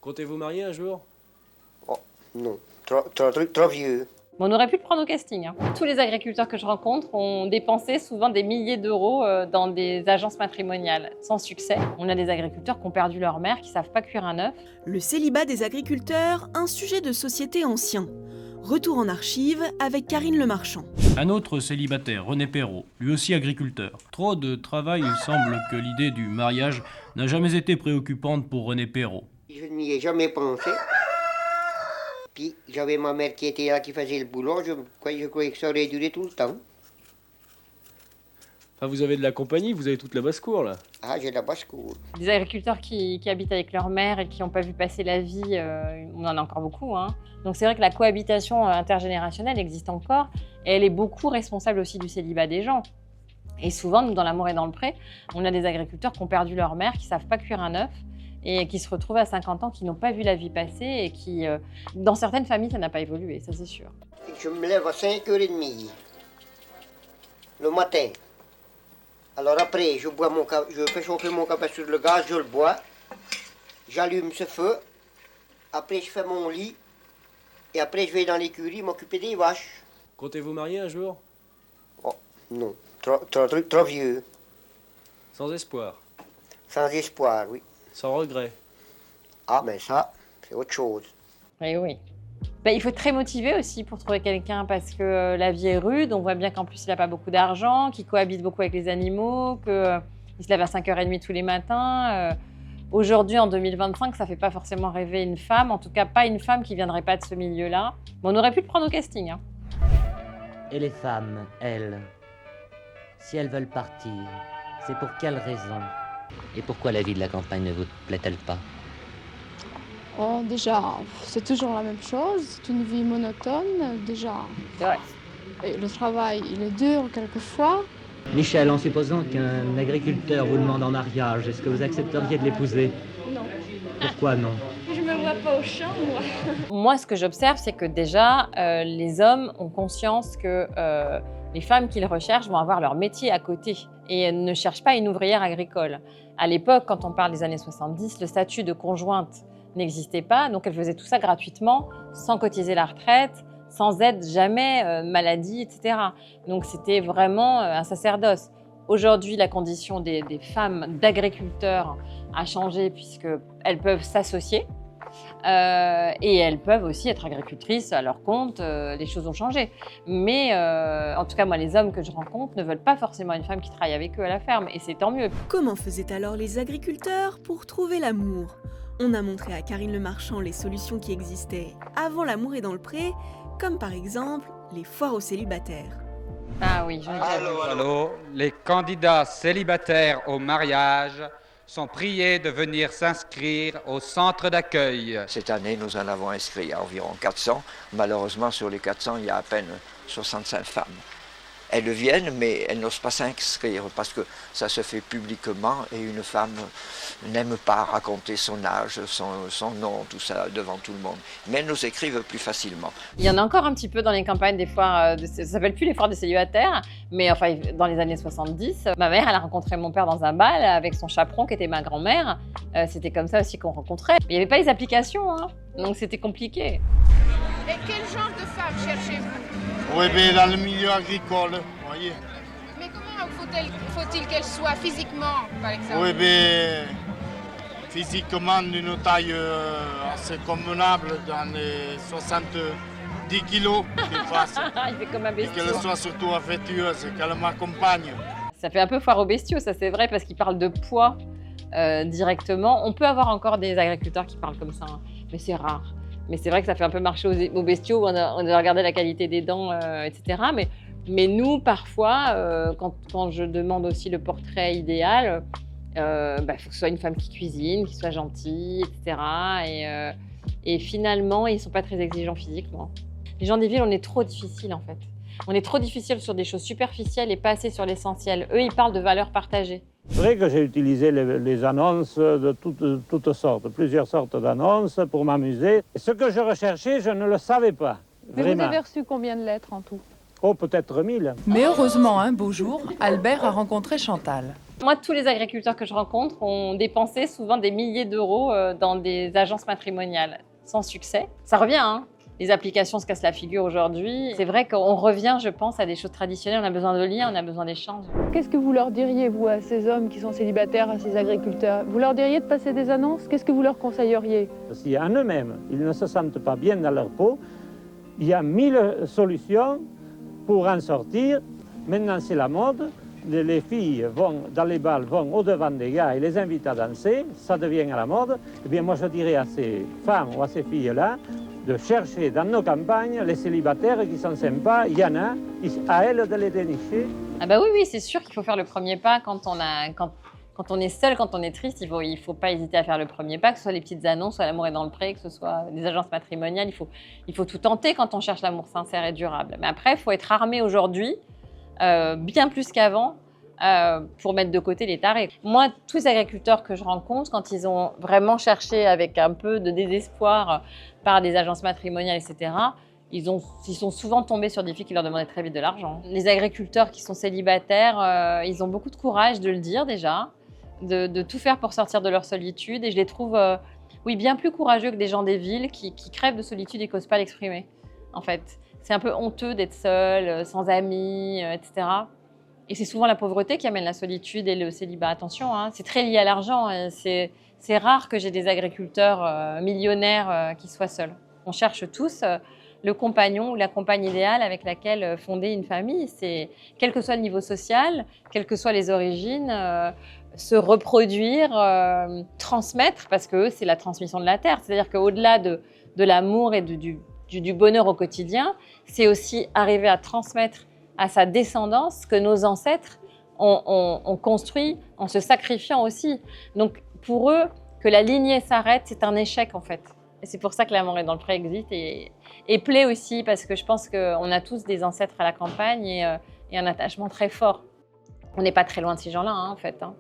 Comptez-vous marier un jour? Oh, non, trop vieux. On aurait pu le prendre au casting, hein. Tous les agriculteurs que je rencontre ont dépensé souvent des milliers d'euros dans des agences matrimoniales, sans succès. On a des agriculteurs qui ont perdu leur mère, qui savent pas cuire un œuf. Le célibat des agriculteurs, un sujet de société ancien. Retour en archives avec Karine Lemarchand. Un autre célibataire, René Perrault, lui aussi agriculteur. Trop de travail, il semble que l'idée du mariage n'a jamais été préoccupante pour René Perrault. Je n'y ai jamais pensé. Puis j'avais ma mère qui était là, qui faisait le boulot. Je croyais que ça aurait duré tout le temps. Enfin, vous avez de la compagnie, vous avez toute la basse-cour, là. Ah, j'ai la basse-cour. Des agriculteurs qui habitent avec leur mère et qui n'ont pas vu passer la vie, on en a encore beaucoup, hein. Donc c'est vrai que la cohabitation intergénérationnelle existe encore et elle est beaucoup responsable aussi du célibat des gens. Et souvent, nous, dans L'amour est dans le pré, on a des agriculteurs qui ont perdu leur mère, qui ne savent pas cuire un œuf et qui se retrouvent à 50 ans, qui n'ont pas vu la vie passer et qui, dans certaines familles, ça n'a pas évolué, ça c'est sûr. Je me lève à 5h30 le matin. Alors après, je fais chauffer mon café sur le gaz, je le bois. J'allume ce feu. Après, je fais mon lit. Et après, je vais dans l'écurie m'occuper des vaches. Comptez-vous marier un jour? Oh, non, trop vieux. Sans espoir? Sans espoir, oui. Sans regret? Ah, mais ça, c'est autre chose. Et oui. Ben, il faut être très motivé aussi pour trouver quelqu'un parce que la vie est rude. On voit bien qu'en plus, il n'a pas beaucoup d'argent, qu'il cohabite beaucoup avec les animaux, qu'il se lève à 5h30 tous les matins. Aujourd'hui, en 2025, ça ne fait pas forcément rêver une femme, en tout cas pas une femme qui ne viendrait pas de ce milieu-là. Mais on aurait pu le prendre au casting, hein. Et les femmes, elles, si elles veulent partir, c'est pour quelle raison? Et pourquoi la vie de la campagne ne vous plaît-elle pas? Oh, déjà, c'est toujours la même chose, c'est une vie monotone, déjà. C'est vrai. Et le travail, il est dur quelquefois. Michel, en supposant qu'un agriculteur vous demande en mariage, est-ce que vous accepteriez de l'épouser? Non, Pourquoi non? je me vois pas au champ, moi. Moi, ce que j'observe, c'est que déjà, les hommes ont conscience que les femmes qu'ils recherchent vont avoir leur métier à côté et ne cherchent pas une ouvrière agricole. À l'époque, quand on parle des années 70, le statut de conjointe n'existait pas, donc elles faisaient tout ça gratuitement, sans cotiser la retraite, sans aide jamais, maladie, etc. Donc c'était vraiment un sacerdoce. Aujourd'hui, la condition des femmes d'agriculteurs a changé puisqu'elles peuvent s'associer et elles peuvent aussi être agricultrices à leur compte, les choses ont changé. Mais en tout cas, moi, les hommes que je rencontre ne veulent pas forcément une femme qui travaille avec eux à la ferme et c'est tant mieux. Comment faisaient alors les agriculteurs pour trouver l'amour? On a montré à Karine Lemarchand les solutions qui existaient avant L'amour est dans le pré, comme par exemple les foires aux célibataires. Ah oui, j'en ai déjà vu. Allô, les candidats célibataires au mariage sont priés de venir s'inscrire au centre d'accueil. Cette année, nous en avons inscrit environ 400. Malheureusement, sur les 400, il y a à peine 65 femmes. Elles viennent, mais elles n'osent pas s'inscrire parce que ça se fait publiquement et une femme n'aime pas raconter son âge, son nom, tout ça devant tout le monde. Mais elles nous écrivent plus facilement. Il y en a encore un petit peu dans les campagnes des foires, ça s'appelle plus les foires des célibataires, mais enfin dans les années 70, ma mère elle a rencontré mon père dans un bal avec son chaperon qui était ma grand-mère. C'était comme ça aussi qu'on rencontrait. Il n'y avait pas les applications, hein, donc c'était compliqué. Et quel genre de femme cherchez-vous? Oui, mais dans le milieu agricole, vous voyez. Mais comment faut-il qu'elle soit physiquement, par exemple? Oui, mais physiquement d'une taille assez convenable, dans les 70 kilos qu'il fasse. Il fait comme un Et bestiau. qu'elle soit surtout affectueuse, qu'elle m'accompagne. Ça fait un peu foire aux bestiaux, ça c'est vrai, parce qu'ils parlent de poids directement. On peut avoir encore des agriculteurs qui parlent comme ça, hein, mais c'est rare. Mais c'est vrai que ça fait un peu marcher aux bestiaux, on a regardé la qualité des dents, etc. Mais nous, parfois, quand je demande aussi le portrait idéal, faut que ce soit une femme qui cuisine, qui soit gentille, etc. Et finalement, ils ne sont pas très exigeants physiquement. Les gens des villes, on est trop difficiles en fait. On est trop difficile sur des choses superficielles et pas assez sur l'essentiel. Eux, ils parlent de valeurs partagées. C'est vrai que j'ai utilisé les annonces de toutes sortes, plusieurs sortes d'annonces pour m'amuser. Ce que je recherchais, je ne le savais pas. Mais vraiment. vous avez reçu combien de lettres en tout? Oh, peut-être 1000. Mais heureusement, un beau jour, Albert a rencontré Chantal. Moi, tous les agriculteurs que je rencontre ont dépensé souvent des milliers d'euros dans des agences matrimoniales, sans succès. Ça revient, hein. Les applications se cassent la figure aujourd'hui. C'est vrai qu'on revient, je pense, à des choses traditionnelles. On a besoin de liens, on a besoin d'échanges. Qu'est-ce que vous leur diriez, vous, à ces hommes qui sont célibataires, à ces agriculteurs? Vous leur diriez de passer des annonces? Qu'est-ce que vous leur conseilleriez? Si en eux-mêmes, ils ne se sentent pas bien dans leur peau, il y a 1000 solutions pour en sortir. Maintenant, c'est la mode. Les filles vont dans les bals, vont au-devant des gars et les invitent à danser. Ça devient à la mode. Eh bien, moi, je dirais à ces femmes ou à ces filles-là de chercher dans nos campagnes les célibataires qui sont sympas. Il y en a, à elles de les dénicher. Ah bah oui, c'est sûr qu'il faut faire le premier pas quand on est seul, quand on est triste. Il faut pas hésiter à faire le premier pas, que ce soit les petites annonces, soit l'amour est dans le pré, que ce soit des agences matrimoniales. Il faut tout tenter quand on cherche l'amour sincère et durable. Mais après, il faut être armé aujourd'hui, bien plus qu'avant, pour mettre de côté les tarés. Moi, tous les agriculteurs que je rencontre, quand ils ont vraiment cherché avec un peu de désespoir par des agences matrimoniales, etc., ils sont souvent tombés sur des filles qui leur demandaient très vite de l'argent. Les agriculteurs qui sont célibataires, ils ont beaucoup de courage de le dire déjà, de tout faire pour sortir de leur solitude. Et je les trouve bien plus courageux que des gens des villes qui crèvent de solitude et qui n'osent pas l'exprimer, en fait. C'est un peu honteux d'être seul, sans amis, etc. Et c'est souvent la pauvreté qui amène la solitude et le célibat. Attention, hein, c'est très lié à l'argent. C'est rare que j'ai des agriculteurs millionnaires qui soient seuls. On cherche tous le compagnon ou la compagne idéale avec laquelle fonder une famille. C'est, quel que soit le niveau social, quelles que soient les origines, se reproduire, transmettre, parce que c'est la transmission de la terre. C'est-à-dire qu'au-delà de l'amour et du bonheur au quotidien, c'est aussi arriver à transmettre à sa descendance que nos ancêtres ont construit en se sacrifiant aussi. Donc pour eux, que la lignée s'arrête, c'est un échec en fait. Et c'est pour ça que l'amour est dans le pré existe et plaît aussi, parce que je pense qu'on a tous des ancêtres à la campagne et un attachement très fort. On n'est pas très loin de ces gens-là, hein, en fait. Hein.